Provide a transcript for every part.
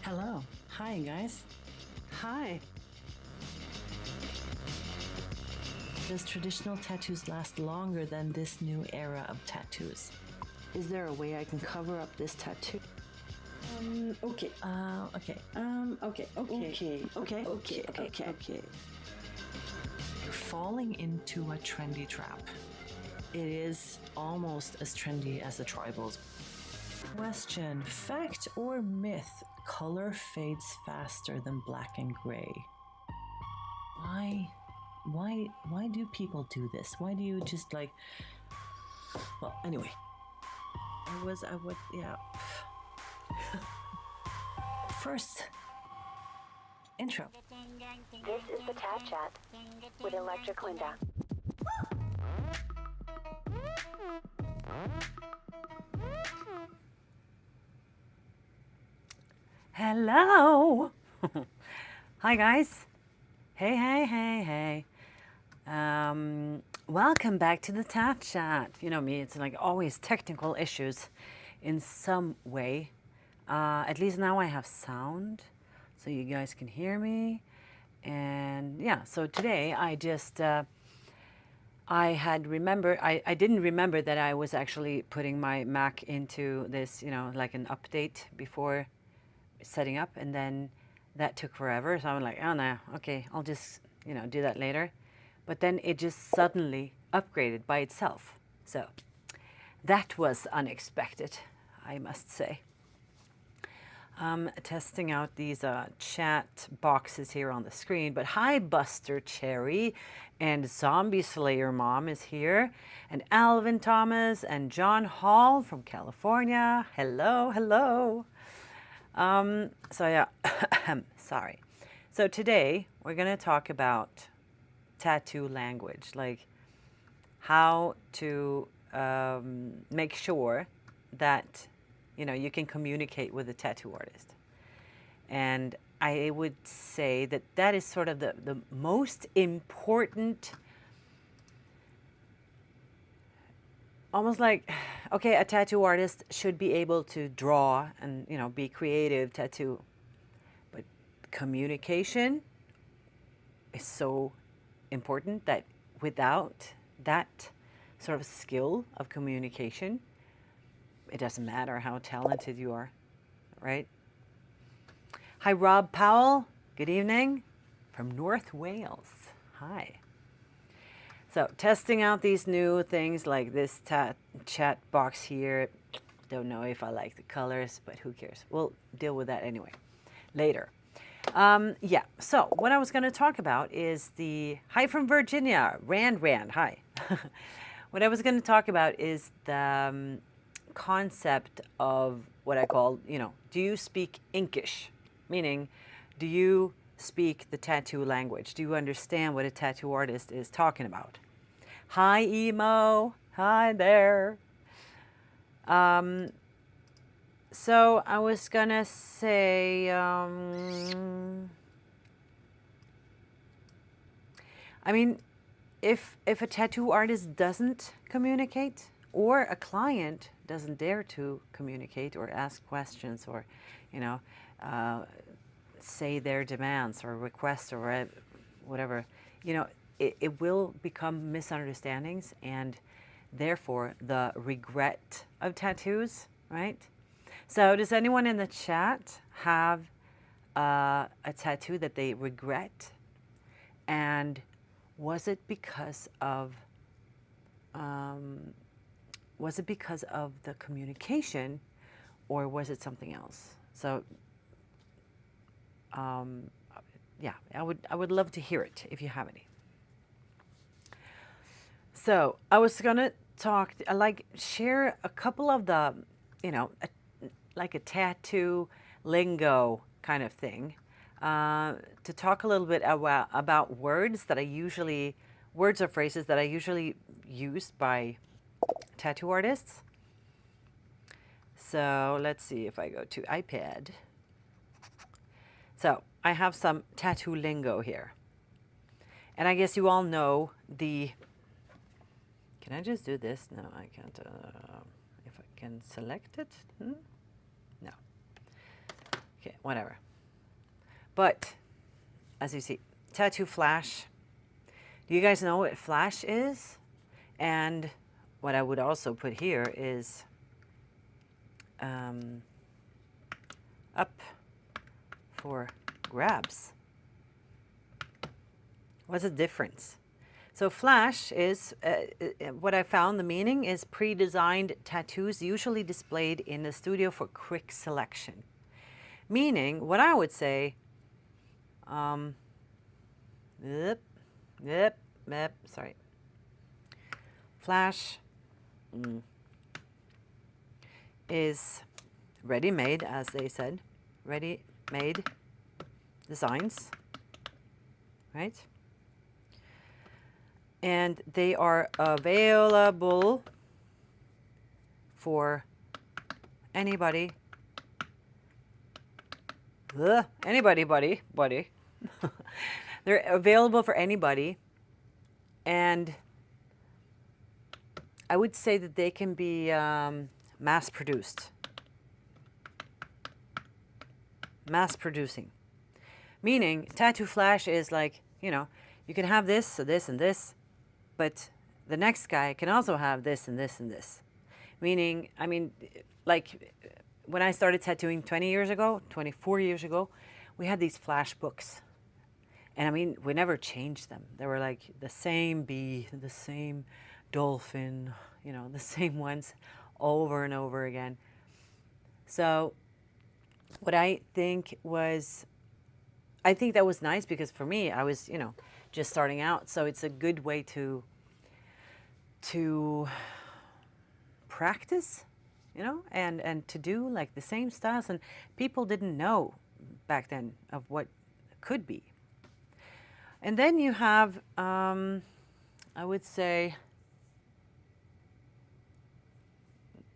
Hello. Hi, guys. Hi. Does traditional tattoos last longer than this new era of tattoos? Is there a way I can cover up this tattoo? Okay. Okay. Okay. You're falling into a trendy trap. It is almost as trendy as the tribals. Question: fact or myth? Color fades faster than black and gray. Why do people do this? Why do you just like... Well, anyway, I would, yeah. First, intro. This is the Tat Chat with Electric Linda. Hello. Hi guys. Hey, hey, hey, hey. Welcome back to the Tat Chat. You know me, it's like always technical issues in some way. At least now I have sound so you guys can hear me. And yeah, so today I just, I didn't remember that I was actually putting my Mac into this, you know, like an update before setting up, and then that took forever. So I'm like, oh no, okay, I'll just, you know, do that later. But then it just suddenly upgraded by itself. So that was unexpected, I must say. Testing out these chat boxes here on the screen. But hi, Buster Cherry, and Zombie Slayer Mom is here, and Alvin Thomas, and John Hall from California. Hello, hello. So yeah, sorry. So today we're going to talk about tattoo language, like how to make sure that, you know, you can communicate with a tattoo artist. And I would say that that is sort of the most important, almost like, okay, a tattoo artist should be able to draw and, you know, be creative, tattoo. But communication is so important that without that sort of skill of communication, it doesn't matter how talented you are, right? Hi, Rob Powell. Good evening from North Wales. Hi. So testing out these new things like this chat box here. Don't know if I like the colors, but who cares? We'll deal with that anyway, later. Yeah, so what I was going to talk about is hi from Virginia, Rand, hi. What I was going to talk about is the concept of what I call, you know, do you speak Inkish? Meaning, do you speak the tattoo language? Do you understand what a tattoo artist is talking about? Hi, Emo. Hi there. So I was gonna say, I mean, if a tattoo artist doesn't communicate, or a client doesn't dare to communicate or ask questions, or, you know, say their demands or requests or whatever, you know, it will become misunderstandings, and therefore the regret of tattoos, right? So does anyone in the chat have a tattoo that they regret? And was it because of the communication, or was it something else? So yeah, I would love to hear it if you have any. So I was gonna share a couple of the, you know, like a tattoo lingo kind of thing, to talk a little bit about words or phrases that I usually use by tattoo artists. So let's see if I go to iPad. So I have some tattoo lingo here. And I guess you all know can I just do this? No, I can't. If I can select it? No. Okay, whatever. But, as you see, tattoo flash. Do you guys know what flash is? And what I would also put here is up for grabs. What's the difference? So flash is, what I found the meaning is pre-designed tattoos usually displayed in the studio for quick selection. Meaning, what I would say, sorry. Flash is ready-made, as they said, ready-made designs, right? And they are available for anybody. Anybody, buddy. They're available for anybody. And I would say that they can be mass-produced. Mass-producing. Meaning, Tattoo Flash is like, you know, you can have this, so this and this, but the next guy can also have this and this and this. Meaning, I mean, like when I started tattooing 24 years ago, we had these flash books. And I mean, we never changed them. They were like the same bee, the same dolphin, you know, the same ones over and over again. So what I think that was nice because for me, I was, you know, just starting out. So it's a good way to practice, you know, and to do like the same styles. And people didn't know back then of what could be. And then you have, I would say,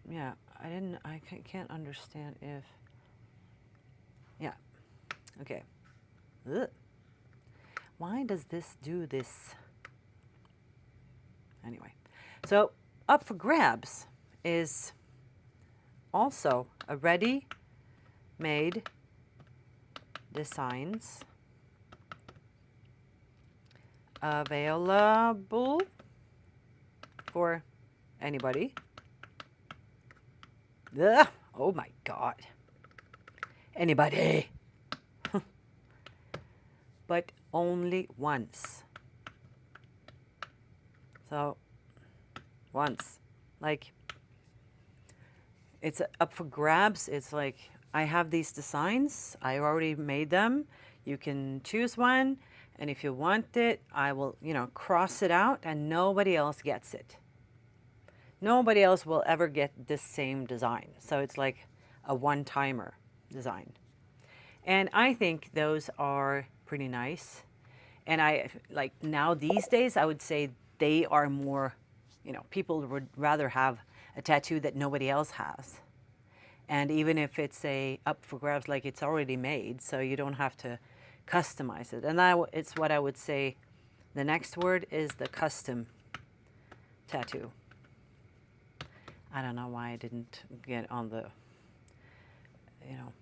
yeah, I can't understand if, yeah, okay. Ugh. Why does this do this? Anyway, so up for grabs is also a ready-made designs available for anybody. Ugh. Oh my God. Anybody. But only once. So, once. Like, it's up for grabs. It's like, I have these designs. I already made them. You can choose one. And if you want it, I will, you know, cross it out and nobody else gets it. Nobody else will ever get this same design. So it's like a one-timer design. And I think those are pretty nice. And I, like now these days, I would say they are more, you know, people would rather have a tattoo that nobody else has. And even if it's up for grabs, like it's already made, so you don't have to customize it. And it's what I would say the next word is the custom tattoo. I don't know why I didn't get on the, you know,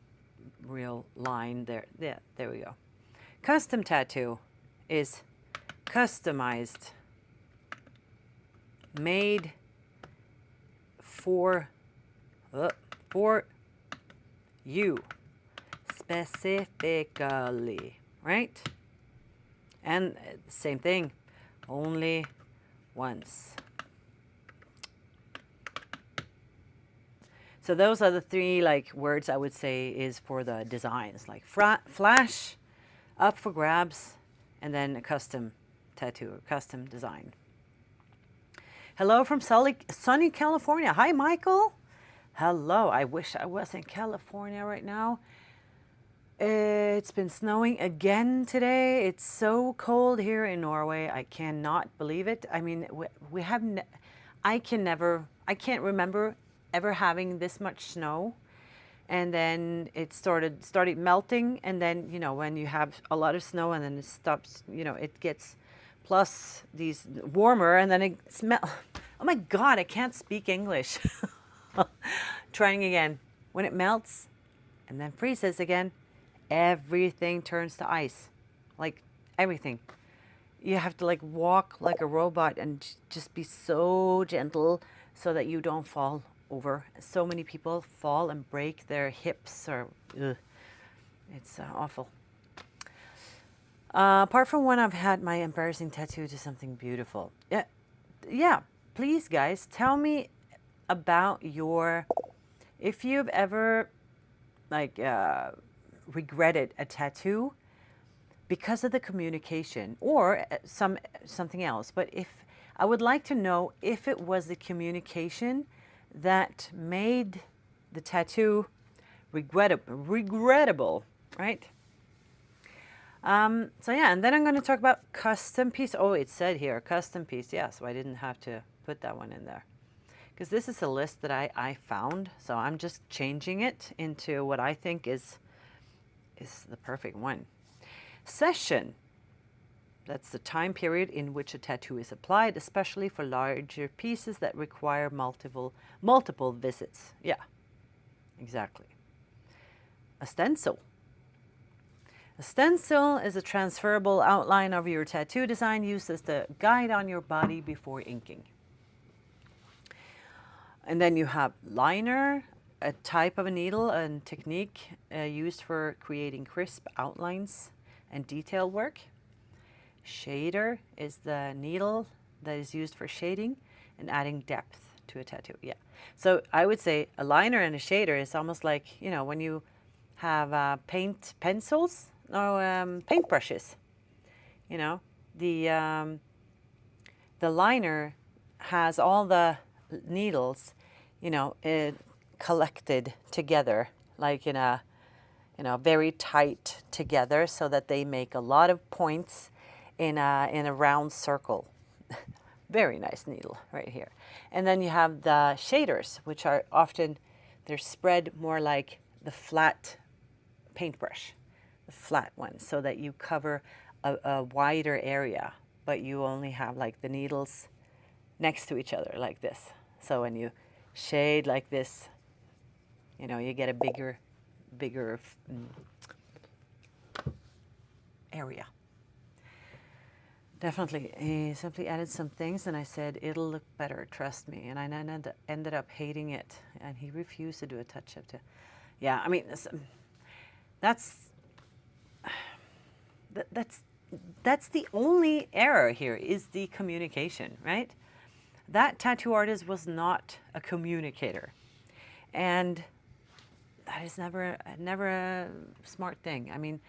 real line there. Yeah, there we go. Custom tattoo is customized, made for you specifically, right? And same thing, only once. So those are the three like words I would say is for the designs, like flash, up for grabs, and then a custom tattoo, custom design. Hello from sunny California. Hi, Michael. Hello. I wish I was in California right now. It's been snowing again today. It's so cold here in Norway. I cannot believe it. I mean, we have, I can't remember ever having this much snow. And then it started melting. And then, you know, when you have a lot of snow and then it stops, you know, it gets plus these warmer and then it smells. Oh my God, I can't speak English. Trying again. When it melts and then freezes again, everything turns to ice. Like everything. You have to like walk like a robot and just be so gentle so that you don't fall over. So many people fall and break their hips or it's awful. Apart from when I've had my embarrassing tattoo to something beautiful. Yeah, please guys, tell me about if you've ever like regretted a tattoo because of the communication or something else. But if I would like to know if it was the communication that made the tattoo regrettable, right? So yeah, and then I'm going to talk about custom piece. Oh, it said here, custom piece. Yeah, so I didn't have to put that one in there. Because this is a list that I found. So I'm just changing it into what I think is the perfect one. Session. That's the time period in which a tattoo is applied, especially for larger pieces that require multiple visits. Yeah, exactly. A stencil. A stencil is a transferable outline of your tattoo design used as the guide on your body before inking. And then you have liner, a type of a needle and technique used for creating crisp outlines and detail work. Shader is the needle that is used for shading and adding depth to a tattoo. Yeah. So I would say a liner and a shader is almost like, you know, when you have paint pencils or paint brushes. You know, the liner has all the needles, you know, collected together, like in a, you know, very tight together, so that they make a lot of points in a round circle. Very nice needle right here. And then you have the shaders, which are often, they're spread more like the flat paintbrush, the flat one, so that you cover a wider area, but you only have like the needles next to each other like this. So when you shade like this, you know, you get a bigger area. Definitely. He simply added some things and I said, it'll look better, trust me. And I ended up hating it. And he refused to do a touch-up too. Yeah, I mean, that's the only error here, is the communication, right? That tattoo artist was not a communicator. And that is never a smart thing. I mean,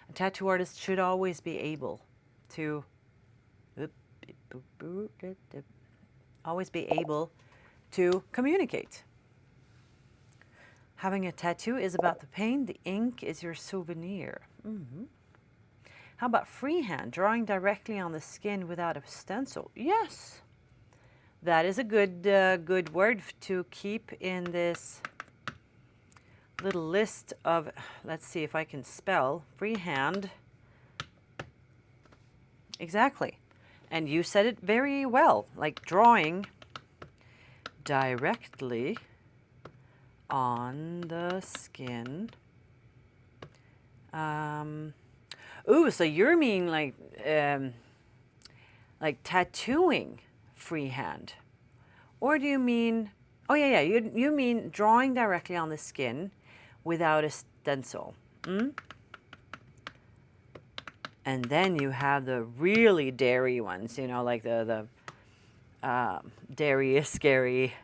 a tattoo artist should always be able to communicate. Having a tattoo is about the pain. The ink is your souvenir. How about freehand, drawing directly on the skin without a stencil? Yes, that is a good word to keep in this little list of, let's see if I can spell, freehand. Exactly. And you said it very well, like drawing directly on the skin. Ooh, so you're meaning like tattooing freehand, or do you mean? Oh yeah, you mean drawing directly on the skin without a stencil. And then you have the really dairy ones, you know, like the dairy is scary.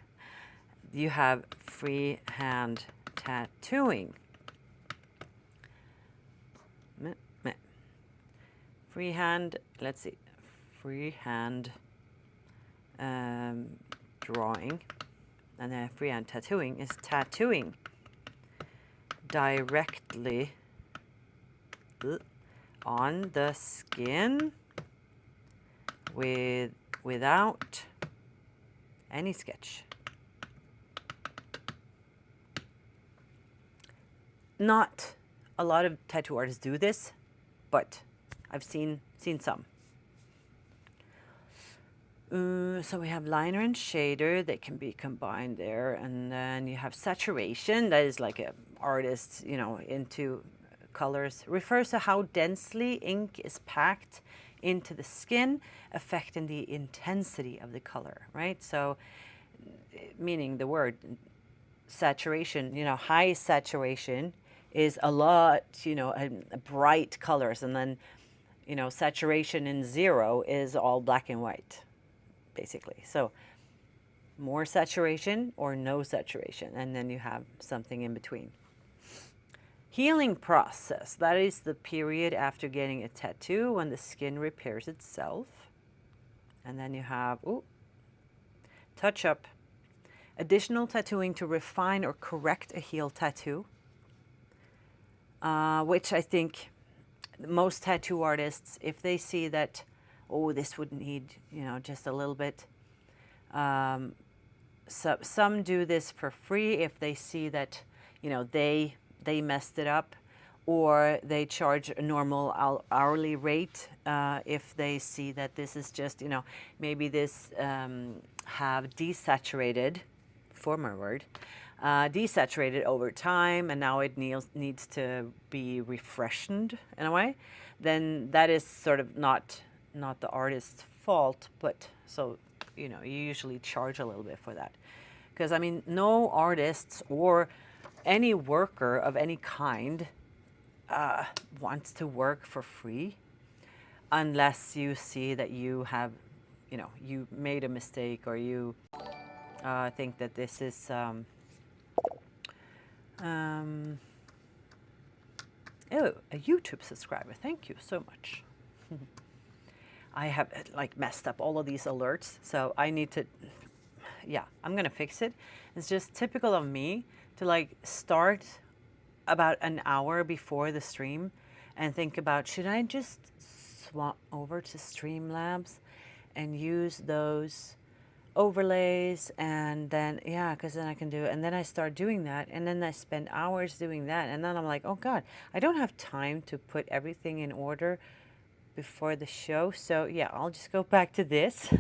You have freehand tattooing. Freehand, let's see, freehand drawing, and then freehand tattooing is tattooing directly on the skin without any sketch. Not a lot of tattoo artists do this, but I've seen some. So we have liner and shader that can be combined there, and then you have saturation. That is like a artist, you know, into colors. Refers to how densely ink is packed into the skin, affecting the intensity of the color, right? So, meaning the word saturation, you know, high saturation is a lot, you know, bright colors, and then, you know, saturation in 0 is all black and white, basically. So more saturation or no saturation, and then you have something in between. Healing process, that is the period after getting a tattoo when the skin repairs itself. And then you have touch up, Additional tattooing to refine or correct a heel tattoo, which I think most tattoo artists, if they see that, oh, this would need, just a little bit. So some do this for free if they see that, they messed it up, or they charge a normal hourly rate if they see that this is just, maybe this have desaturated, former word, desaturated over time, and now it needs to be refreshened in a way. Then that is sort of not the artist's fault, but so you usually charge a little bit for that, because I mean, no artists or any worker of any kind wants to work for free unless you see that you have, you made a mistake, or you think that this is oh, a YouTube subscriber. Thank you so much. I have like messed up all of these alerts, so I need to, yeah, I'm gonna fix it. It's just typical of me to like start about an hour before the stream and think about, should I just swap over to Streamlabs and use those overlays, and then, yeah, because then I can do it. And then I start doing that, and then I spend hours doing that, and then I'm like, oh God, I don't have time to put everything in order before the show. So yeah, I'll just go back to this.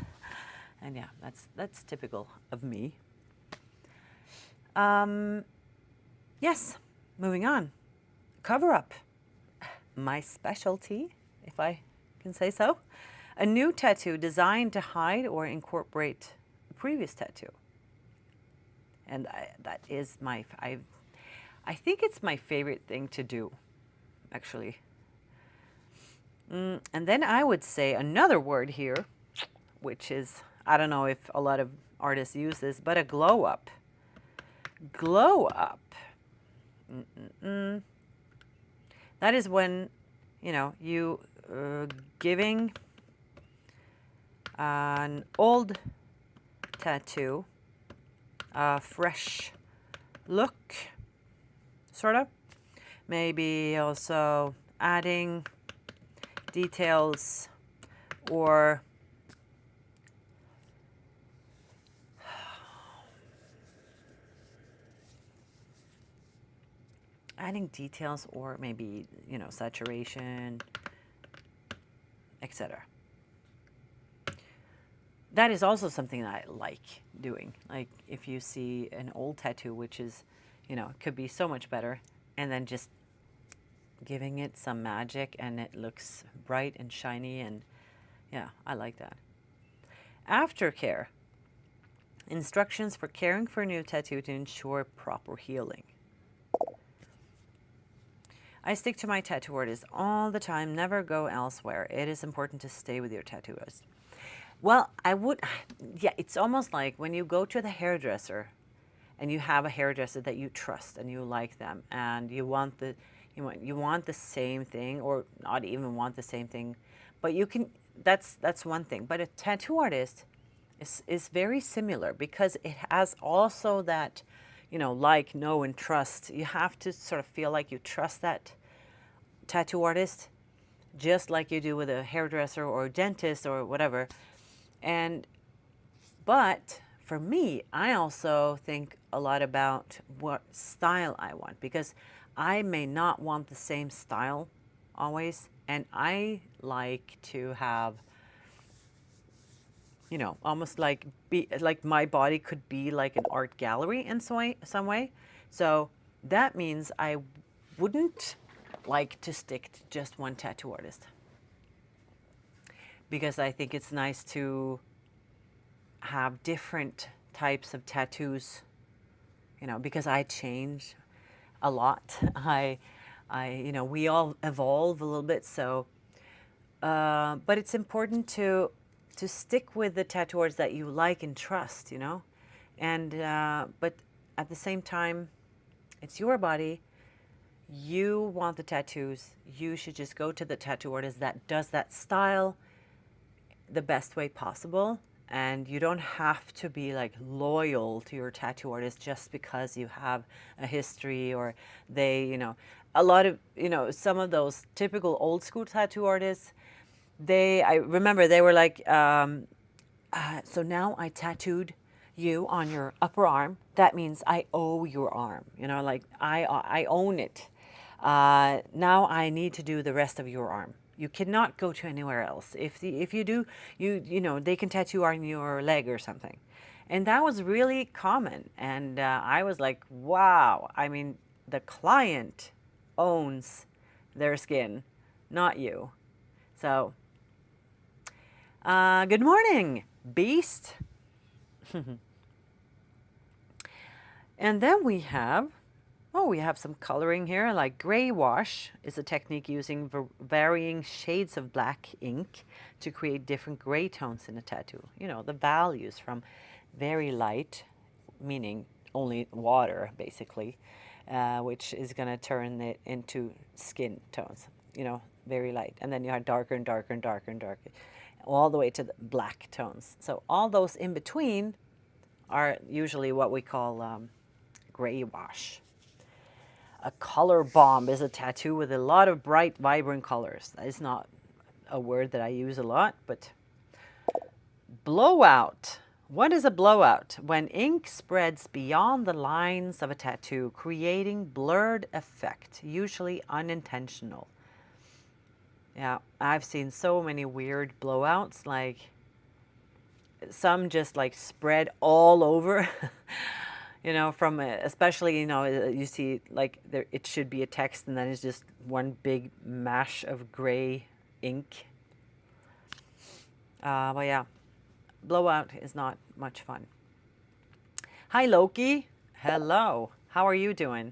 And yeah, that's typical of me. Yes, moving on. Coverup, my specialty, if I can say so. A new tattoo designed to hide or incorporate a previous tattoo. And that is I think it's my favorite thing to do, actually. And then I would say another word here, which is, I don't know if a lot of artists use this, but a glow up. Glow up. That is when, you giving an old tattoo a fresh look, sort of. Maybe also adding details, or adding details, or maybe, saturation, etc. That is also something that I like doing. Like if you see an old tattoo, which is, could be so much better, and then just giving it some magic and it looks bright and shiny, and yeah, I like that. Aftercare. Instructions for caring for a new tattoo to ensure proper healing. I stick to my tattoo artist all the time, never go elsewhere. It is important to stay with your tattooist. Well, yeah, it's almost like when you go to the hairdresser and you have a hairdresser that you trust and you like them, and you want the same thing, or not even want the same thing, but you can, that's one thing. But a tattoo artist is very similar, because it has also that, like, know, and trust. You have to sort of feel like you trust that tattoo artist, just like you do with a hairdresser or a dentist or whatever. But for me, I also think a lot about what style I want, because I may not want the same style always, and I like to have, almost like my body could be like an art gallery in some way. So that means I wouldn't like to stick to just one tattoo artist, because I think it's nice to have different types of tattoos, because I change a lot. We all evolve a little bit, so, but it's important to stick with the tattoo artists that you like and trust, and, but at the same time, it's your body. You want the tattoos. You should just go to the tattoo artist that does that style the best way possible, And you don't have to be like loyal to your tattoo artist just because you have a history or they, a lot of, some of those typical old school tattoo artists, I remember they were like, so now I tattooed you on your upper arm. That means I owe your arm, like I own it. Now I need to do the rest of your arm. You cannot go to anywhere else. If you do, they can tattoo on your leg or something. And that was really common. And I was like, wow. I mean, the client owns their skin, not you. So, good morning, Beast. And then we have some coloring here, like gray wash is a technique using varying shades of black ink to create different gray tones in a tattoo. The values from very light, meaning only water, basically, which is going to turn it into skin tones, very light. And then you have darker and darker and darker and darker, all the way to the black tones. So all those in between are usually what we call gray wash. A color bomb is a tattoo with a lot of bright, vibrant colors. That is not a word that I use a lot, but blowout. What is a blowout? When ink spreads beyond the lines of a tattoo, creating blurred effect, usually unintentional. Yeah, I've seen so many weird blowouts, like some just like spread all over. From especially, you see like there, it should be a text and then it's just one big mash of gray ink. But yeah, blowout is not much fun. Hi, Loki. Hello. How are you doing?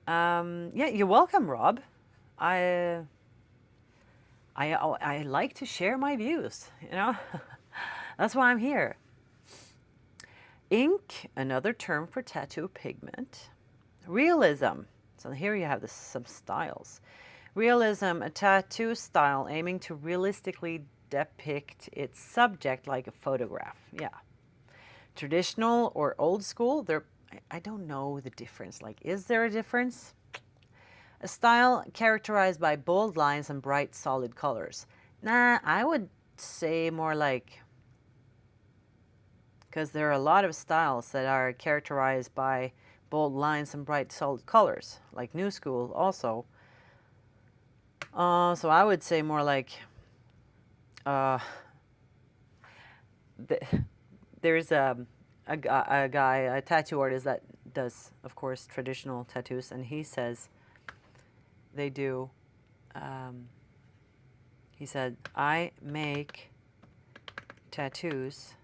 Yeah, you're welcome, Rob. I like to share my views, That's why I'm here. Ink, another term for tattoo pigment. Realism. So here you have some styles. Realism, a tattoo style aiming to realistically depict its subject like a photograph. Yeah. Traditional or old school, I don't know the difference. Like, is there a difference? A style characterized by bold lines and bright, solid colors. Nah, I would say more like, because there are a lot of styles that are characterized by bold lines and bright, solid colors, like new school also. So I would say more like, there's a guy, a tattoo artist that does, of course, traditional tattoos, and he says they do, he said, I make tattoos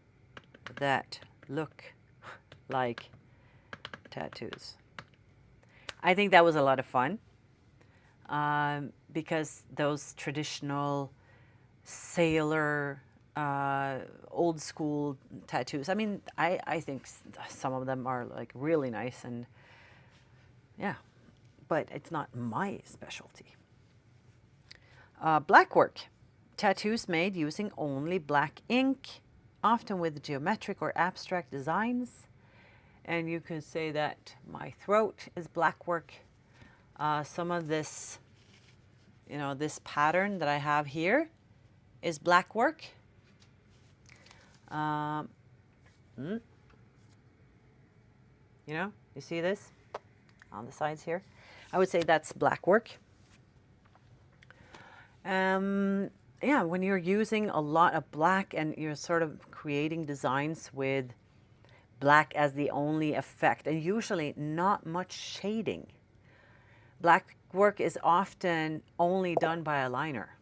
that look like tattoos. I think that was a lot of fun, because those traditional sailor, old school tattoos, I mean, I think some of them are like really nice, and yeah, but it's not my specialty. Black work, tattoos made using only black ink, often with geometric or abstract designs. And you can say that my throat is black work. Some of this, this pattern that I have here is black work. You see this on the sides here? I would say that's black work. Yeah, when you're using a lot of black and you're sort of creating designs with black as the only effect, and usually not much shading. Black work is often only done by a liner.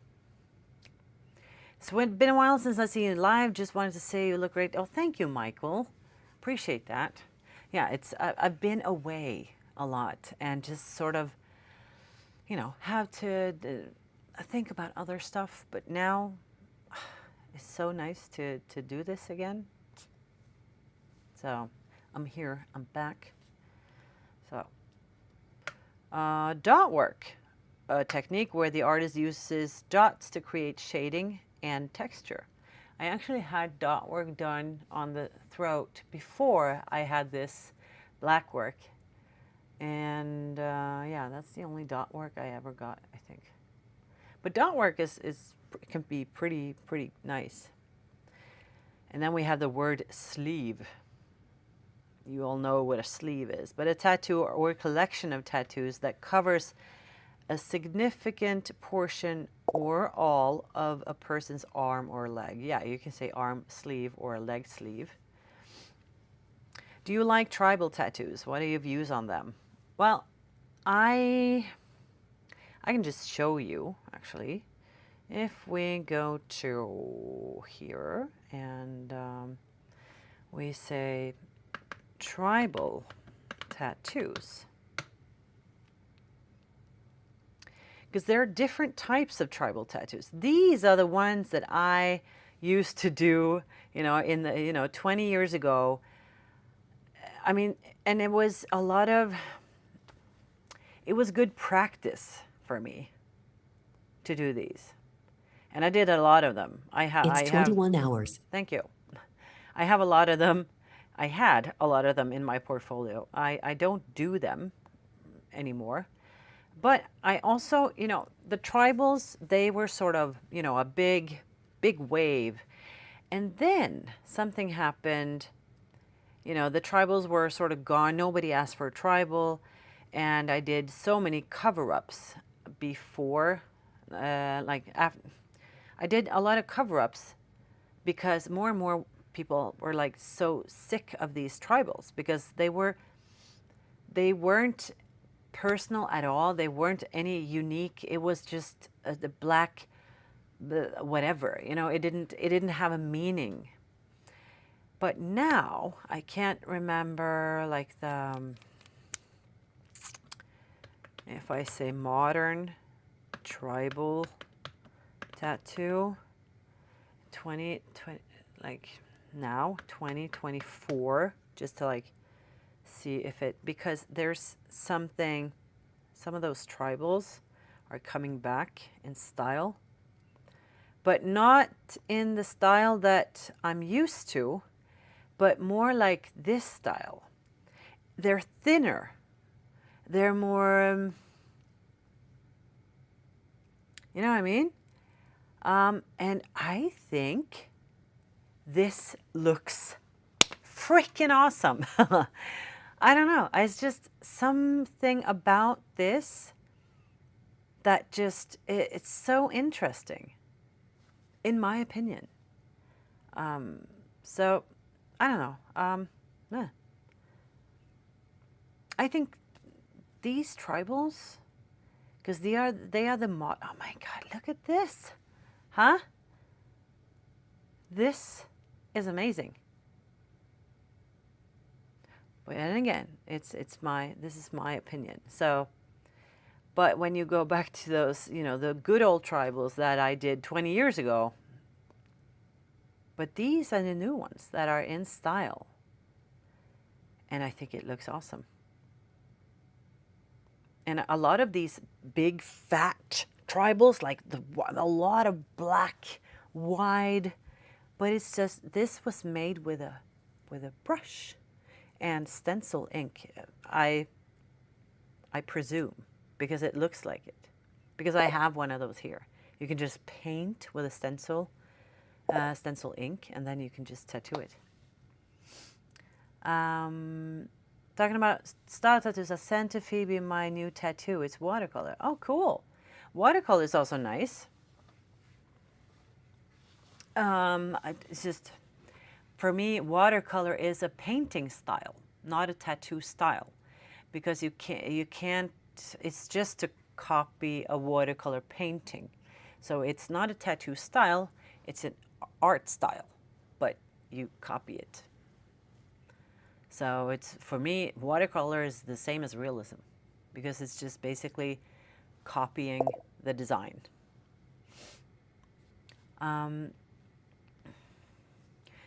So it's been a while since I've seen you live. Just wanted to say you look great. Oh, thank you, Michael. Appreciate that. Yeah, I've been away a lot and just sort of, have to think about other stuff. But now it's so nice to do this again. So I'm here, I'm back. So dot work, a technique where the artist uses dots to create shading and texture. I actually had dot work done on the throat before I had this black work. And yeah, that's the only dot work I ever got, I think. But dot work can be pretty nice. And then we have the word sleeve. You all know what a sleeve is, but a tattoo or a collection of tattoos that covers a significant portion or all of a person's arm or leg. Yeah, you can say arm sleeve or a leg sleeve. Do you like tribal tattoos? What are your views on them? Well, I can just show you, actually. If we go to here and we say tribal tattoos, because there are different types of tribal tattoos. These are the ones that I used to do, in the, 20 years ago. I mean, and it was good practice for me to do these. And I did a lot of them. It's 21 hours. Thank you. I have a lot of them. I had a lot of them in my portfolio. I don't do them anymore. But I also, the tribals, they were sort of, a big wave. And then something happened. The tribals were sort of gone. Nobody asked for a tribal. And I did so many cover-ups before, I did a lot of cover-ups because more and more people were like so sick of these tribals because they weren't personal at all. They weren't any unique. It was just the black, whatever, it didn't have a meaning. But now I can't remember like if I say modern tribal tattoo 2020, like now 2024, just to like see if it, because there's some of those tribals are coming back in style, but not in the style that I'm used to, but more like this style. They're thinner. They're more, you know what I mean? And I think this looks freaking awesome. I don't know. It's just something about this that just, it's so interesting, in my opinion. So, I don't know. I think these tribals, because they are the mod. Oh my God, look at this. Huh? This is amazing. But then again, this is my opinion. So, but when you go back to those, the good old tribals that I did 20 years ago, but these are the new ones that are in style. And I think it looks awesome. And a lot of these big fat tribals, like a lot of black, wide, but it's just, this was made with a brush and stencil ink. I presume, because it looks like it. Because I have one of those here. You can just paint with a stencil ink, and then you can just tattoo it. Talking about style tattoos, I sent to Phoebe my new tattoo. It's watercolor. Oh, cool. Watercolor is also nice. It's just, for me, watercolor is a painting style, not a tattoo style, because you can't. It's just to copy a watercolor painting, so it's not a tattoo style. It's an art style, but you copy it. So it's, for me, watercolor is the same as realism, because it's just basically copying the design.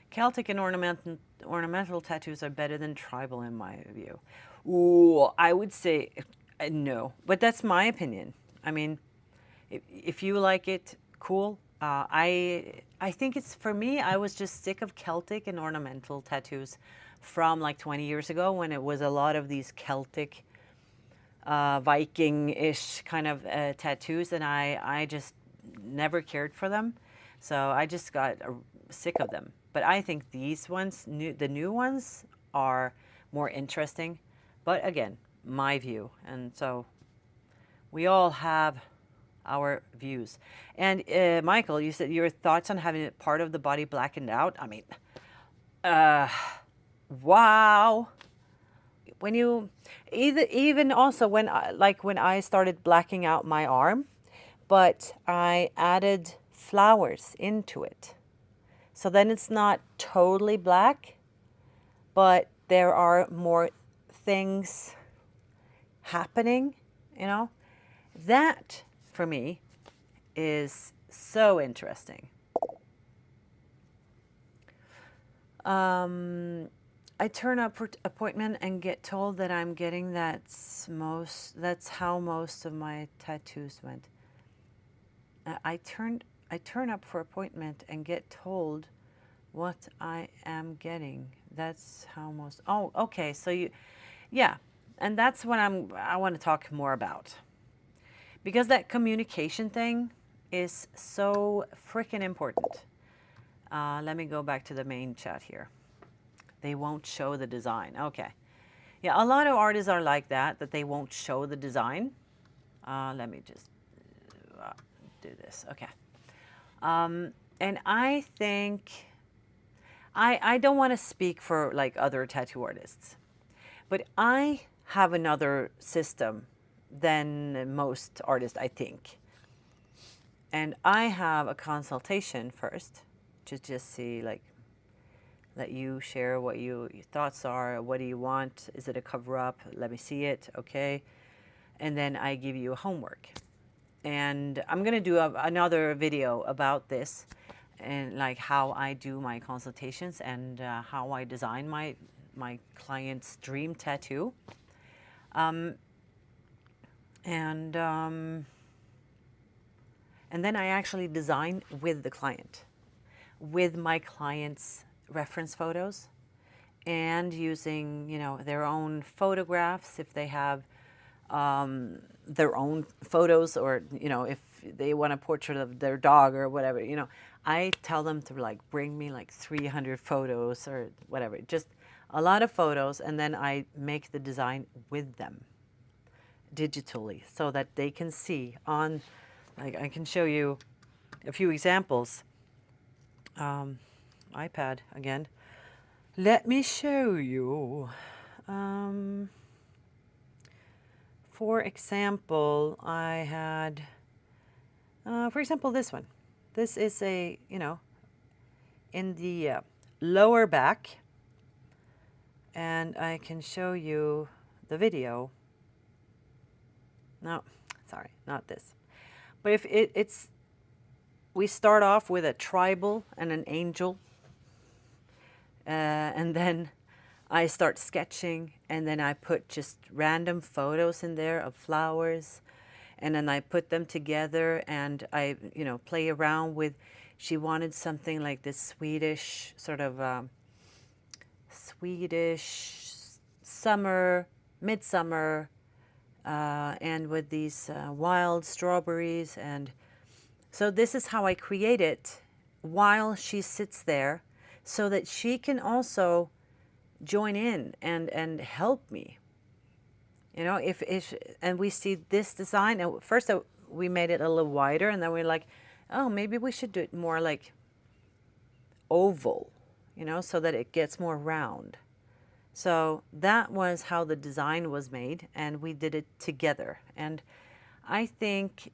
Celtic and ornamental tattoos are better than tribal in my view. Ooh, I would say no, but that's my opinion. I mean, if you like it, cool. I I think it's, for me, I was just sick of Celtic and ornamental tattoos from like 20 years ago, when it was a lot of these Celtic, Viking-ish kind of tattoos, and I just never cared for them. So I just got sick of them. But I think these ones, the new ones, are more interesting. But again, my view. And so we all have our views. And Michael, you said your thoughts on having part of the body blackened out. I mean, wow. When you, even also when when I started blacking out my arm, but I added flowers into it. So then it's not totally black, but there are more things happening, you know. That, for me, is so interesting. I turn up for appointment and get told that I'm getting that's how most of my tattoos went. I turn up for appointment and get told what I am getting. That's how most. Oh, okay. So yeah, and that's what I want to talk more about, because that communication thing is so freaking important. Let me go back to the main chat here. They won't show the design. Okay. Yeah, a lot of artists are like that they won't show the design. Let me just do this. Okay. And I think, I don't want to speak for like other tattoo artists, but I have another system than most artists, I think. And I have a consultation first to just see, like, let you share what your thoughts are. What do you want? Is it a cover-up? Let me see it. Okay. And then I give you a homework. And I'm going to do another video about this, and like how I do my consultations, and how I design my client's dream tattoo. And then I actually design with the client, with my client's reference photos, and using, you know, their own photographs if they have their own photos, or, you know, if they want a portrait of their dog or whatever, you know, I tell them to like bring me like 300 photos or whatever, just a lot of photos, and then I make the design with them digitally so that they can see on, like, I can show you a few examples. iPad again. Let me show you. For example, I had, for example, this one. This is a, you know, in the lower back, and I can show you the video. No, sorry, not this. But if it's, we start off with a tribal and an angel, and then I start sketching, and then I put just random photos in there of flowers, and then I put them together, and I, you know, play around with, she wanted something like this Swedish sort of Swedish summer, midsummer, and with these wild strawberries. And so this is how I create it while she sits there, so that she can also join in and help me. You know, if and we see this design, and first we made it a little wider, and then we're like, oh, maybe we should do it more like oval, you know, so that it gets more round. So that was how the design was made, and we did it together. And I think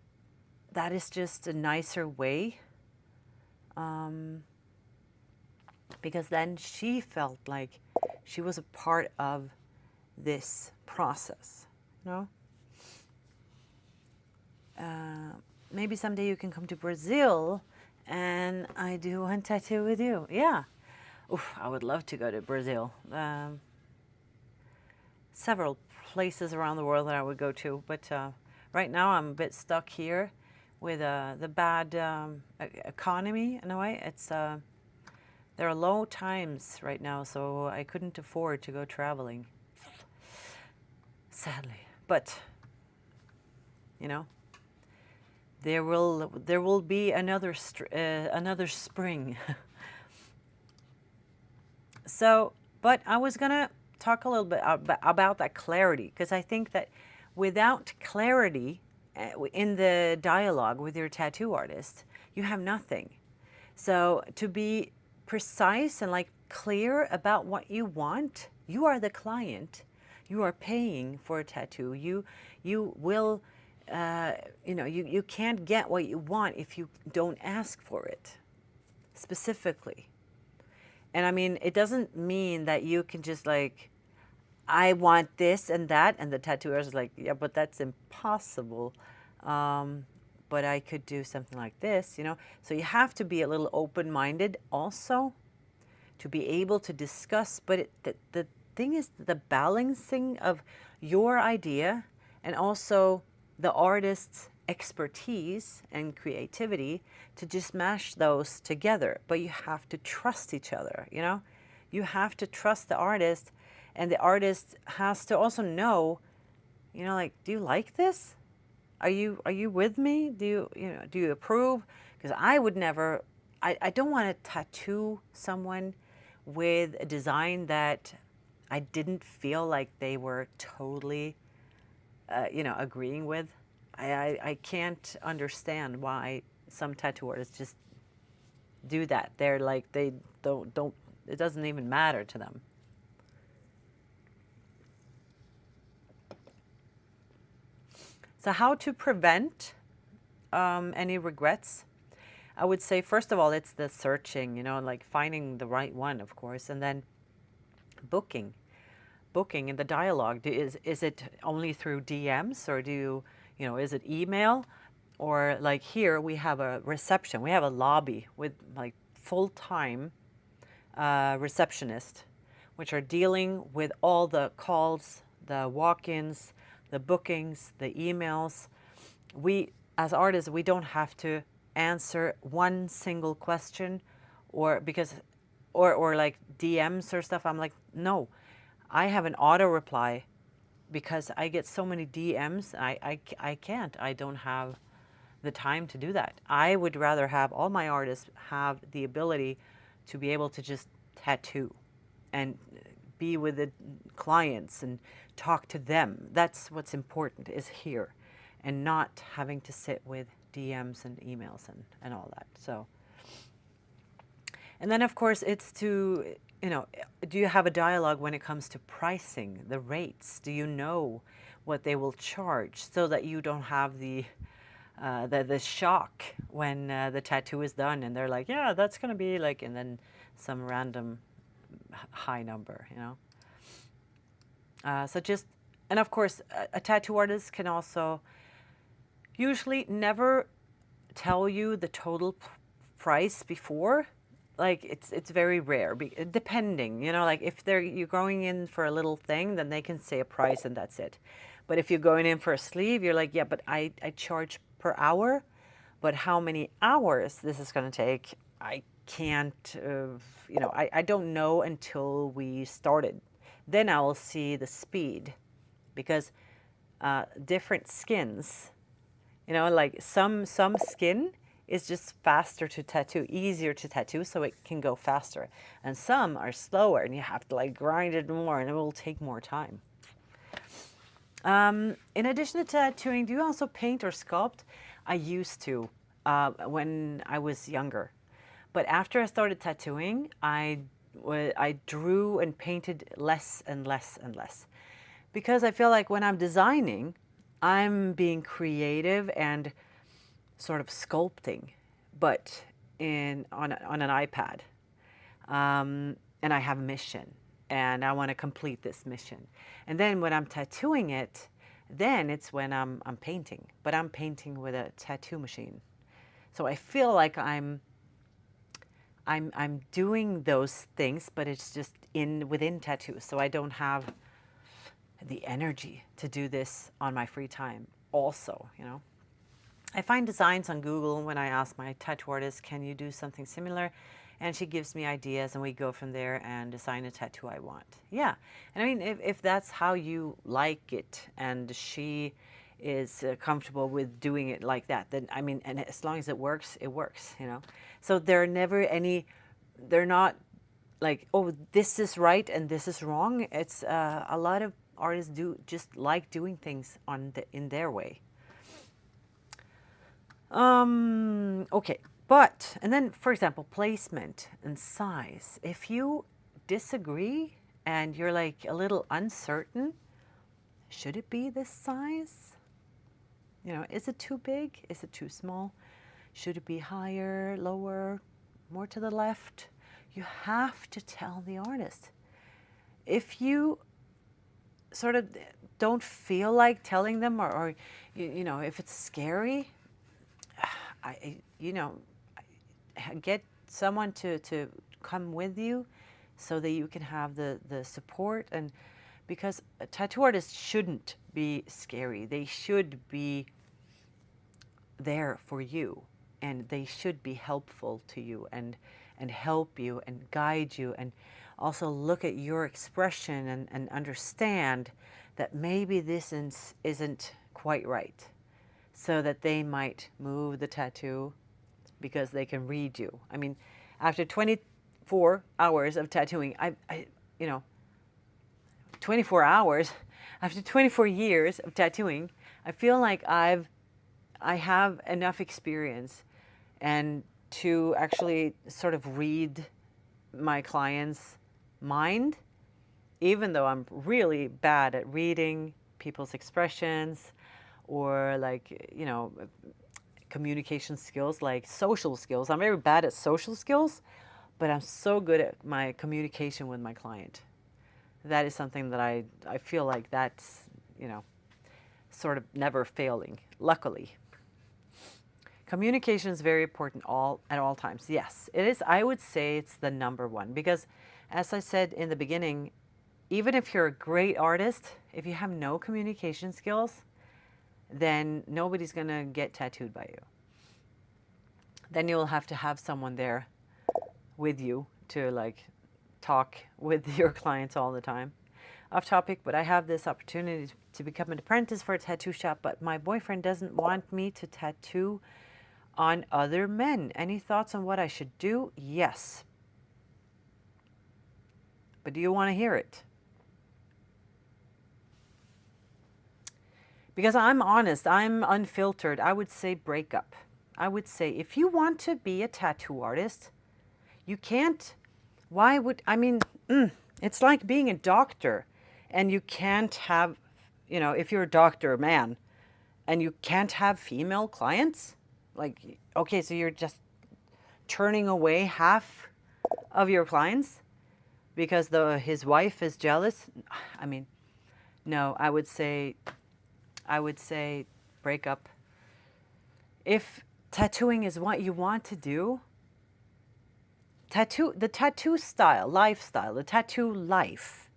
that is just a nicer way, because then she felt like she was a part of this process, you know? Maybe someday you can come to Brazil and I do one tattoo with you. Yeah. Oof, I would love to go to Brazil. Several places around the world that I would go to, but right now I'm a bit stuck here the bad economy in a way. It's there are low times right now, so I couldn't afford to go traveling, sadly. But you know, there will be another another spring. So, but I was gonna talk a little bit about that clarity, because I think that without clarity in the dialogue with your tattoo artist, you have nothing. So to be precise and like clear about what you want, you are the client. You are paying for a tattoo. You will, you can't get what you want if you don't ask for it specifically. And I mean, it doesn't mean that you can just like, I want this and that, and the tattooer is like, yeah, but that's impossible. But I could do something like this, you know. So you have to be a little open-minded also to be able to discuss. But the thing is the balancing of your idea and also the artist's expertise and creativity to just mash those together. But you have to trust each other, you know. You have to trust the artist, and the artist has to also know, you know, like, do you like this? Are you with me? Do you approve? Because I would never, I don't want to tattoo someone with a design that I didn't feel like they were totally, agreeing with. I can't understand why some tattoo artists just do that. They're like, they don't, it doesn't even matter to them. So how to prevent any regrets? I would say, first of all, it's the searching, you know, like finding the right one, of course, and then booking in the dialogue. Is it only through DMs, or is it email? Or like here we have a reception, we have a lobby with like full-time receptionist, which are dealing with all the calls, the walk-ins, the bookings, the emails. We, as artists, we don't have to answer one single question, or like DMs or stuff. I'm like, no, I have an auto reply because I get so many DMs. I can't. I don't have the time to do that. I would rather have all my artists have the ability to be able to just tattoo and be with the clients and talk to them. That's what's important, is here, and not having to sit with DMs and emails and all that. So, and then of course it's to, do you have a dialogue when it comes to pricing, the rates? Do you know what they will charge, so that you don't have the shock when the tattoo is done and they're like, yeah, that's gonna be like, and then some random high number, so just, and of course a tattoo artist can also usually never tell you the total price before. Like it's very rare, depending, like if you're going in for a little thing, then they can say a price and that's it. But if you're going in for a sleeve, you're like, yeah, but I charge per hour, but how many hours this is going to take, I can't, I don't know until we started. Then I will see the speed, because different skins, like some skin is just faster to tattoo, easier to tattoo, so it can go faster. And some are slower, and you have to like grind it more, and it will take more time. In addition to tattooing, do you also paint or sculpt? I used to when I was younger. But after I started tattooing, I drew and painted less and less and less. Because I feel like when I'm designing, I'm being creative and sort of sculpting, but on an iPad. And I have a mission, and I want to complete this mission. And then when I'm tattooing it, then it's when I'm painting, but I'm painting with a tattoo machine. So I feel like I'm doing those things, but it's just within tattoos. So I don't have the energy to do this on my free time also, I find designs on Google when I ask my tattoo artist, can you do something similar? And she gives me ideas and we go from there and design a tattoo I want. Yeah, and I mean, if that's how you like it and she is comfortable with doing it like that, then I mean, and as long as it works, you know? So there are never any, they're not like, oh, this is right and this is wrong. It's a lot of artists do just like doing things in their way. Okay, but, and then for example, placement and size. If you disagree and you're like a little uncertain, should it be this size? You know, is it too big? Is it too small? Should it be higher, lower, more to the left? You have to tell the artist. If you sort of don't feel like telling them, or you know, if it's scary, get someone to come with you so that you can have the support. And because tattoo artists shouldn't be scary, they should be there for you, and they should be helpful to you and help you and guide you, and also look at your expression and understand that maybe this isn't quite right, so that they might move the tattoo because they can read you. I mean, after 24 hours of tattooing, I 24 hours, after 24 years of tattooing, I feel like I have enough experience and to actually sort of read my client's mind, even though I'm really bad at reading people's expressions or like, you know, communication skills, like social skills. I'm very bad at social skills, but I'm so good at my communication with my client. That is something that I feel like that's, you know, sort of never failing, luckily. Communication is very important at all times. Yes, it is. I would say it's the number one, because as I said in the beginning, even if you're a great artist, if you have no communication skills, then nobody's going to get tattooed by you. Then you'll have to have someone there with you to like talk with your clients all the time. Off topic, but I have this opportunity to become an apprentice for a tattoo shop, but my boyfriend doesn't want me to tattoo on other men. Any thoughts on what I should do? Yes. But do you want to hear it? Because I'm honest, I'm unfiltered. I would say break up. I would say if you want to be a tattoo artist, you can't, it's like being a doctor and you can't have, you know, if you're a doctor, a man, and you can't have female clients, like, okay, so you're just turning away half of your clients because his wife is jealous. I mean, no, I would say break up. If tattooing is what you want to do, the tattoo style, lifestyle, the tattoo life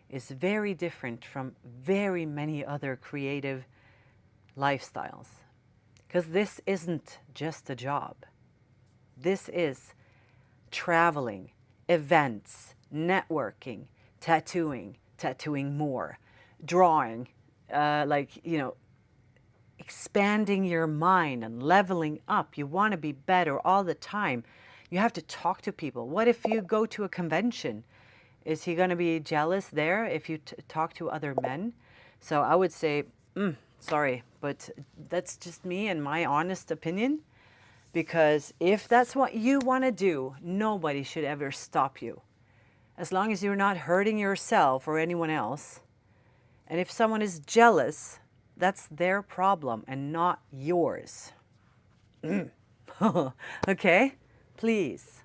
is very different from very many other creative lifestyles. Because this isn't just a job. This is traveling, events, networking, tattooing more, drawing, expanding your mind and leveling up. You want to be better all the time. You have to talk to people. What if you go to a convention? Is he going to be jealous there if you talk to other men? So I would say, sorry, but that's just me and my honest opinion. Because if that's what you want to do, nobody should ever stop you. As long as you're not hurting yourself or anyone else. And if someone is jealous, that's their problem and not yours. Okay? Please.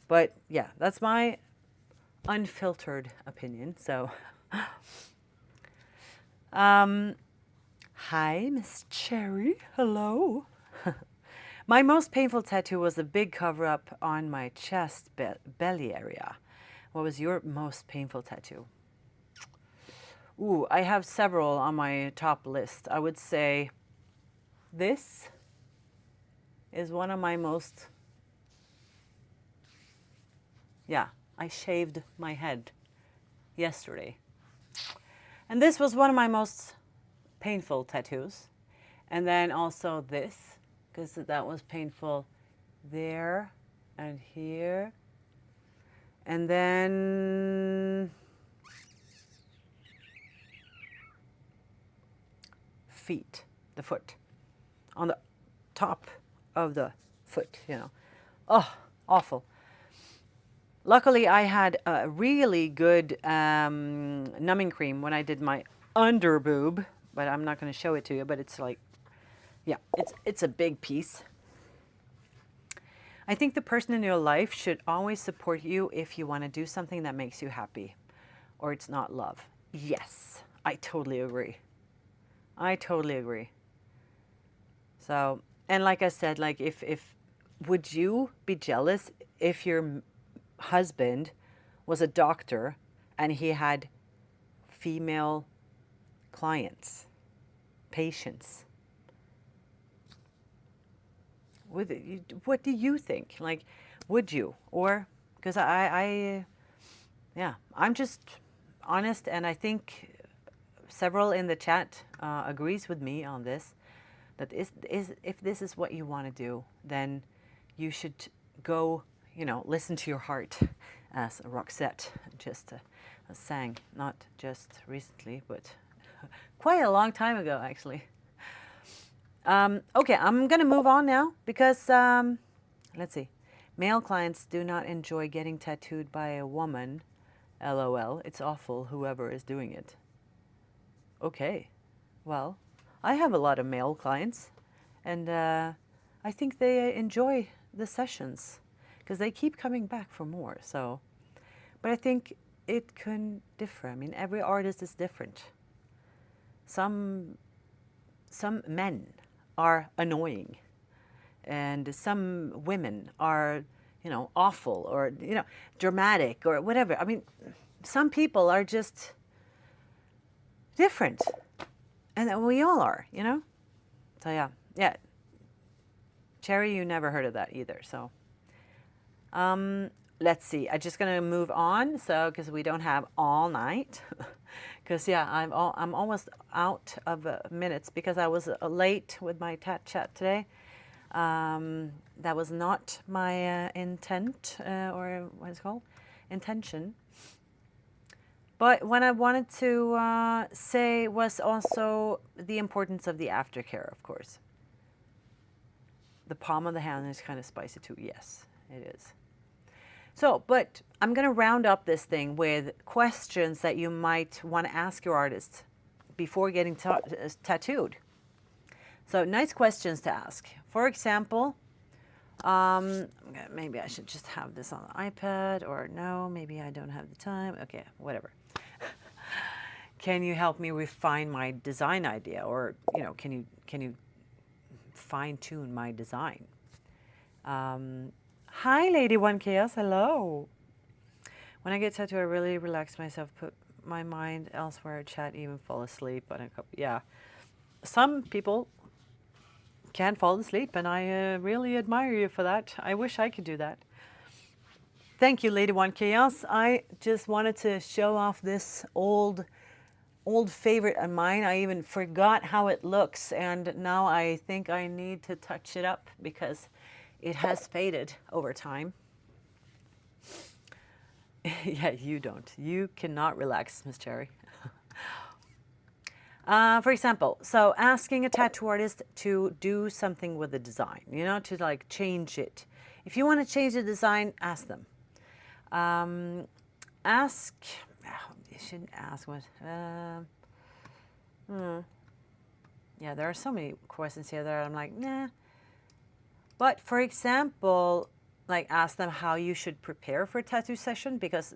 But yeah, that's my unfiltered opinion. So, hi, Miss Cherry. Hello. My most painful tattoo was a big cover-up on my chest belly area. What was your most painful tattoo? Ooh, I have several on my top list. I would say this is one of my most, yeah, I shaved my head yesterday. And this was one of my most painful tattoos. And then also this, because that was painful there and here. And then feet, the foot, on the top of the foot, you know. Oh, awful. Luckily, I had a really good numbing cream when I did my under boob, but I'm not going to show it to you, but it's like, yeah, it's a big piece. I think the person in your life should always support you if you want to do something that makes you happy, or it's not love. Yes, I totally agree. I totally agree. So, and like I said, like if would you be jealous if your husband was a doctor and he had female clients, patients? What do you think? Like, would you? Or, because yeah, I'm just honest, and I think several in the chat agrees with me on this, that if this is what you want to do, then you should go, you know, listen to your heart, as Roxette just sang, not just recently, but quite a long time ago, actually. Okay, I'm going to move on now because, let's see. Male clients do not enjoy getting tattooed by a woman. LOL. It's awful, whoever is doing it. Okay. Well, I have a lot of male clients, and I think they enjoy the sessions because they keep coming back for more. So, but I think it can differ. I mean, every artist is different. Some men are annoying, and some women are, you know, awful, or, you know, dramatic, or whatever. I mean, some people are just different, and we all are, you know. So yeah. Cherry, you never heard of that either. So let's see. I'm just gonna move on, so because we don't have all night. Because yeah, I'm almost out of minutes because I was late with my Tat Chat today. That was not my intent, or what is it called? Intention. But what I wanted to say was also the importance of the aftercare, of course. The palm of the hand is kind of spicy too. Yes, it is. So, but I'm going to round up this thing with questions that you might want to ask your artist before getting tattooed. So, nice questions to ask. For example, maybe I should just have this on the iPad, or no, maybe I don't have the time. Okay, whatever. Can you help me refine my design idea, or, you know, can you fine tune my design? Hi, Lady One Chaos. Hello. When I get tattooed, I really relax myself, put my mind elsewhere, chat, even fall asleep. Yeah, some people can fall asleep, and I really admire you for that. I wish I could do that. Thank you, Lady One Chaos. I just wanted to show off this old favorite of mine. I even forgot how it looks, and now I think I need to touch it up because it has faded over time. Yeah, you don't. You cannot relax, Miss Cherry. For example, so asking a tattoo artist to do something with the design, you know, to like change it. If you want to change the design, ask them. You shouldn't ask what. Yeah, there are so many questions here that I'm like, nah. But for example, like ask them how you should prepare for a tattoo session, because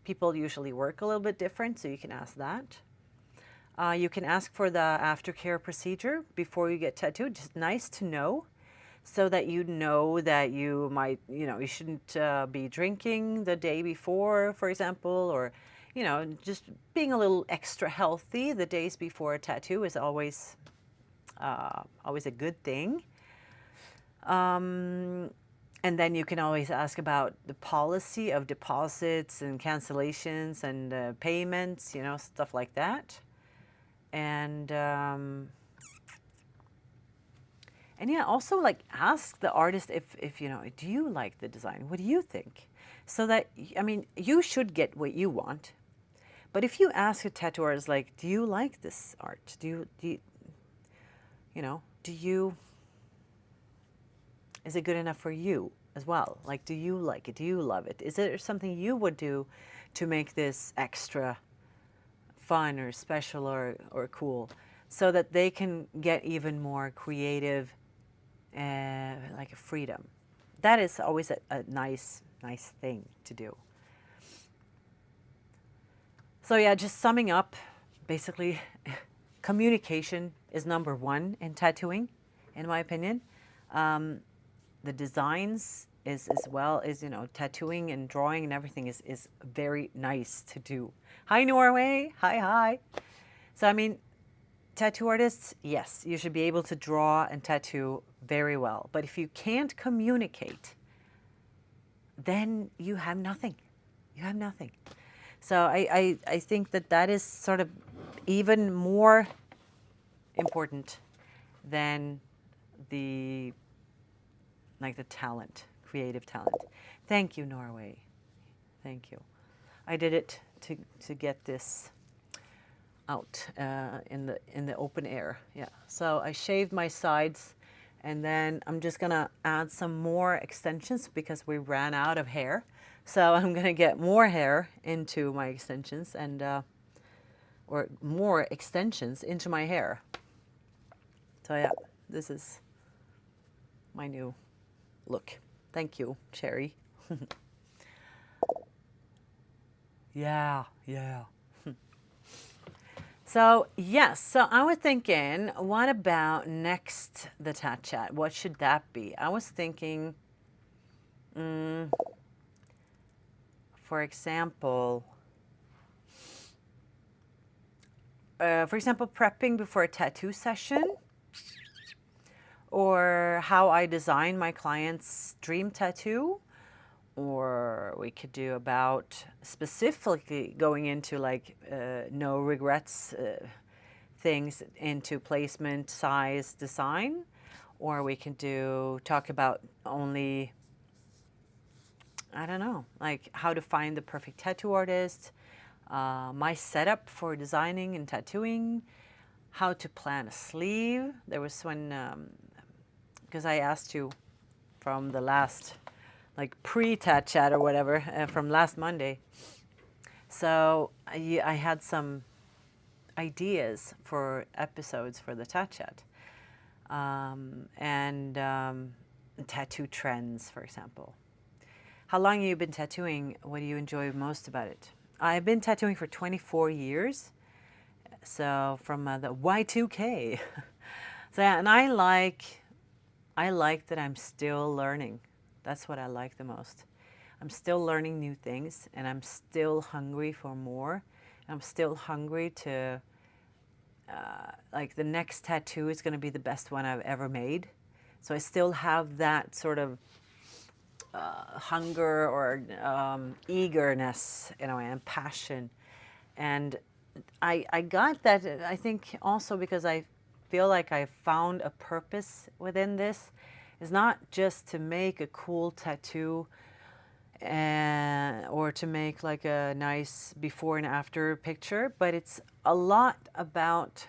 people usually work a little bit different, so you can ask that. You can ask for the aftercare procedure before you get tattooed. Just nice to know, so that you know that you might, you know, you shouldn't be drinking the day before, for example, or you know, just being a little extra healthy the days before a tattoo is always a good thing. And then you can always ask about the policy of deposits and cancellations and payments, you know, stuff like that. And yeah, also like ask the artist if you know, do you like the design? What do you think? So that, I mean, you should get what you want. But if you ask a tattoo artist, like, do you like this art? Do you, you know, is it good enough for you as well? Like, do you like it? Do you love it? Is there something you would do to make this extra fun or special or cool, so that they can get even more creative, like a freedom? That is always a nice thing to do. So yeah, just summing up, basically, communication is number one in tattooing, in my opinion. The designs is, as well as, you know, tattooing and drawing and everything is very nice to do. Hi, Norway. Hi. So, I mean, tattoo artists, yes, you should be able to draw and tattoo very well. But if you can't communicate, then you have nothing. You have nothing. So I think that is sort of even more important than the talent, creative talent. Thank you, Norway. Thank you. I did it to get this out in the open air. Yeah. So I shaved my sides, and then I'm just gonna add some more extensions because we ran out of hair. So I'm gonna get more hair into my extensions and or more extensions into my hair. So yeah, this is my new look. Thank you, Cherry. Yeah. So yes, so I was thinking, what about next the Tat Chat? What should that be? I was thinking, for example, prepping before a tattoo session, or how I design my client's dream tattoo, or we could do about specifically going into like no regrets things into placement, size, design, or we can talk about only, I don't know, like how to find the perfect tattoo artist, my setup for designing and tattooing, how to plan a sleeve. There was one, because I asked you from the last, like pre-Tat Chat or whatever, from last Monday. So I had some ideas for episodes for the Tat Chat. And tattoo trends, for example. How long have you been tattooing? What do you enjoy most about it? I've been tattooing for 24 years. So from the Y2K. So yeah, and I like that I'm still learning. That's what I like the most. I'm still learning new things, and I'm still hungry for more. I'm still hungry to, like the next tattoo is going to be the best one I've ever made. So I still have that sort of hunger or eagerness, you know, and passion. And I got that, I think, also because I feel like I found a purpose within this. It's not just to make a cool tattoo or to make like a nice before and after picture, but it's a lot about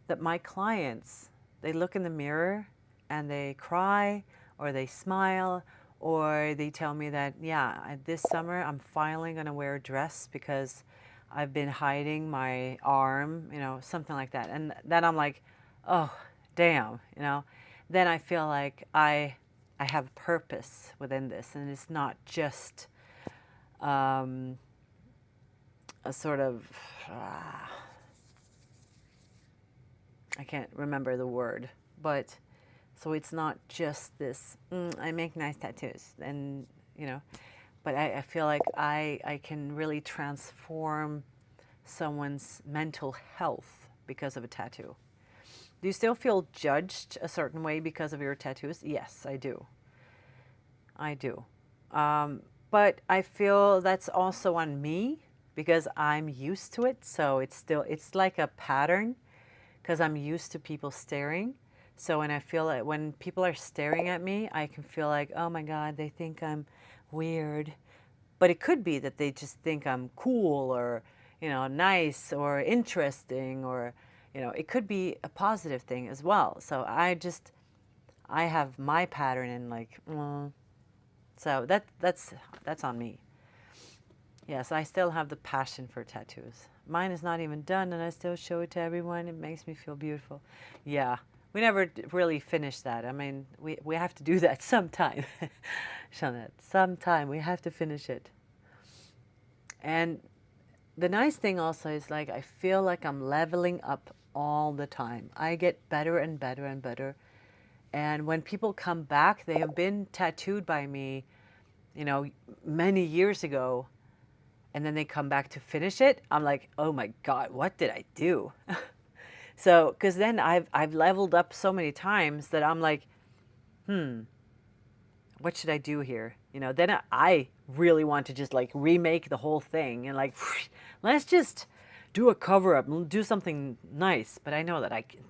that my clients, they look in the mirror and they cry or they smile or they tell me that, yeah, this summer I'm finally going to wear a dress because I've been hiding my arm, you know, something like that. And then I'm like, oh, damn, you know. Then I feel like I have purpose within this, and it's not just a sort of, I can't remember the word, but so it's not just this, I make nice tattoos, and, you know, but I feel like I can really transform someone's mental health because of a tattoo. Do you still feel judged a certain way because of your tattoos? Yes, I do. I do. But I feel that's also on me because I'm used to it. So it's like a pattern because I'm used to people staring. So when I feel like when people are staring at me, I can feel like, oh my God, they think I'm weird. But it could be that they just think I'm cool or, nice or interesting, or, it could be a positive thing as well. So I have my pattern and like, so that's on me. Yes, I still have the passion for tattoos. Mine is not even done and I still show it to everyone. It makes me feel beautiful. Yeah, we never really finished that. I mean, we have to do that sometime. Jeanette, sometime we have to finish it. And the nice thing also is like I feel like I'm leveling up all the time. I get better and better and better. And when people come back, they have been tattooed by me, many years ago, and then they come back to finish it. I'm like, oh my God, what did I do? So, because then I've leveled up so many times that I'm like, what should I do here? Then I really want to just like remake the whole thing and like, let's just do a cover up and do something nice. But I know that I can,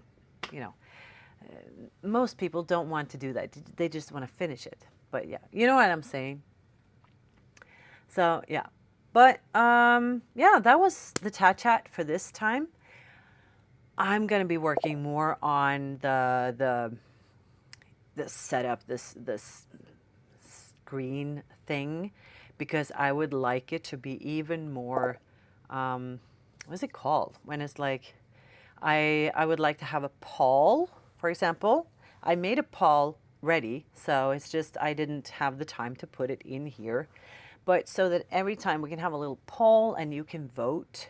most people don't want to do that. They just want to finish it. But yeah, you know what I'm saying? So yeah, but yeah, that was the Tat Chat for this time. I'm going to be working more on the setup, this screen thing, because I would like it to be even more, what's it called? When it's like, I would like to have a poll, for example. I made a poll ready, so it's just I didn't have the time to put it in here. But so that every time we can have a little poll and you can vote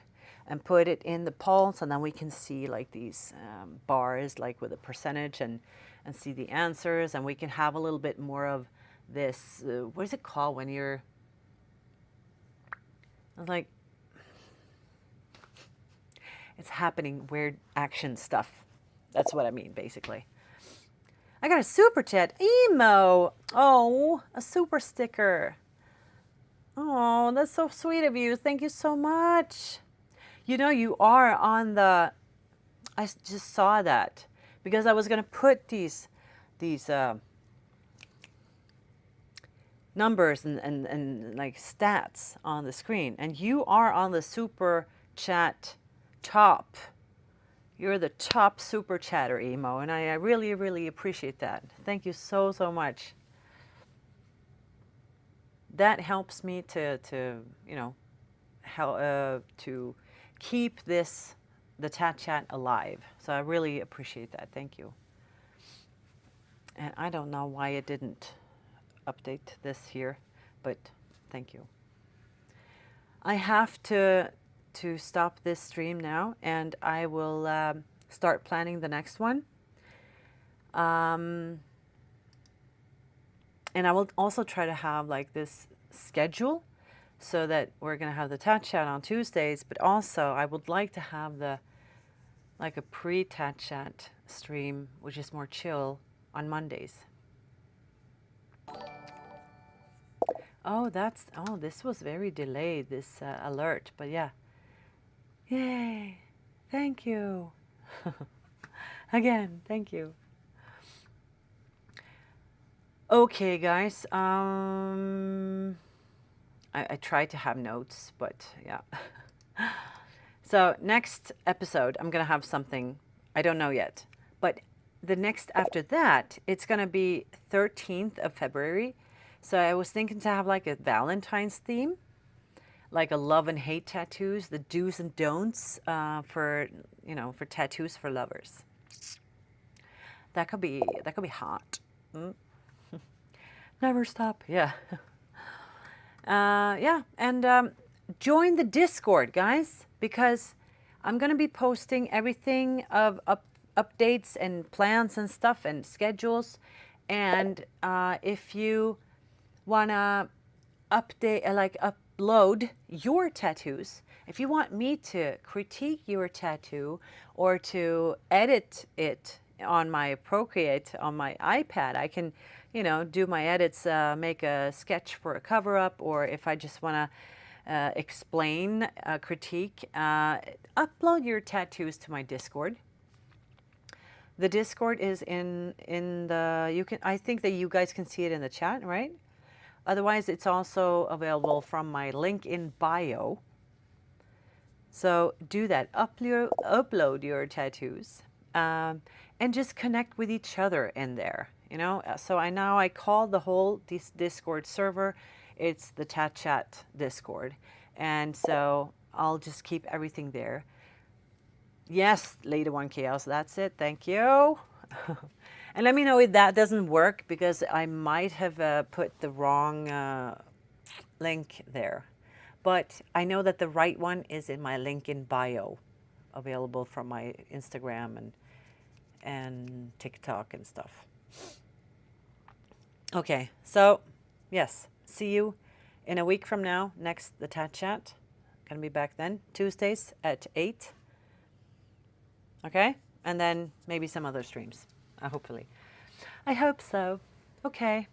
and put it in the polls, and then we can see like these bars like with a percentage and see the answers, and we can have a little bit more of this, what is it called when you're, like, it's happening, weird action stuff. That's what I mean, basically. I got a super chat. Emo. Oh, a super sticker. Oh, that's so sweet of you. Thank you so much. You are on the, I just saw that because I was going to put these numbers and like stats on the screen, and you are on the super chat top. You're the top super chatter, Emo, and I really, really appreciate that. Thank you so, so much. That helps me to keep the Tat Chat alive. So I really appreciate that. Thank you. And I don't know why it didn't update this here, but thank you. I have to stop this stream now, and I will start planning the next one. And I will also try to have like this schedule so that we're going to have the Tat Chat on Tuesdays, but also I would like to have a pre-Tat Chat stream, which is more chill, on Mondays. Oh, this was very delayed, this alert, but yeah. Yay, thank you. Again, thank you. Okay, guys, I tried to have notes, but yeah. So next episode, I'm going to have something, I don't know yet, but the next after that, it's going to be 13th of February. So I was thinking to have like a Valentine's theme, like a love and hate tattoos, the do's and don'ts for tattoos for lovers. That could be hot. Never stop. Yeah. Yeah, and join the Discord, guys, because I'm going to be posting everything of updates and plans and stuff and schedules. And if you want to upload your tattoos. If you want me to critique your tattoo or to edit it on my Procreate on my iPad, I can, you know, do my edits, make a sketch for a Coverup, or if I just want to explain, critique, upload your tattoos to my Discord. The Discord is in the, you can, I think that you guys can see it in the chat, right? Otherwise, it's also available from my link in bio. So do that, upload your tattoos, and just connect with each other in there, you know? So I call the whole Discord server, it's the Tat Chat Discord. And so I'll just keep everything there. Yes, Lady One Chaos, that's it, thank you. And let me know if that doesn't work, because I might have put the wrong link there. But I know that the right one is in my link in bio, available from my Instagram and TikTok and stuff. Okay, so yes, see you in a week from now, next the Tat Chat. Gonna be back then, Tuesdays at 8. Okay, and then maybe some other streams, hopefully. I hope so. Okay,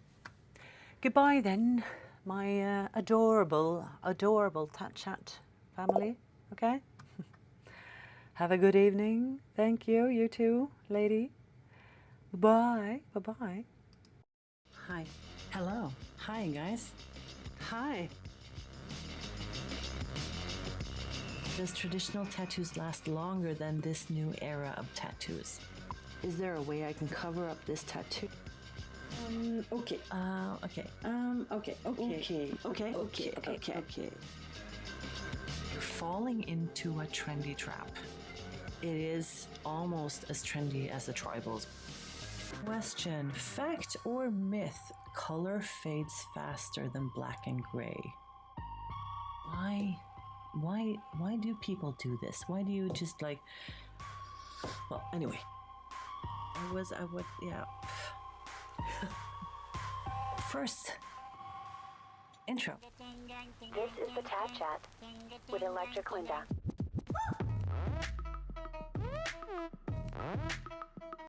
goodbye then, my adorable, adorable Tat Chat family. Okay, have a good evening. Thank you, you too, lady. Bye, bye-bye. Hi. Hello. Hi, guys. Hi. Does traditional tattoos last longer than this new era of tattoos? Is there a way I can cover up this tattoo? Okay. Okay. Okay. You're falling into a trendy trap. It is almost as trendy as the tribals. Question, fact or myth? Color fades faster than black and gray. Why do people do this? Why do you just like, well, anyway. Yeah. First, intro. This is the Tat Chat with Electric Linda.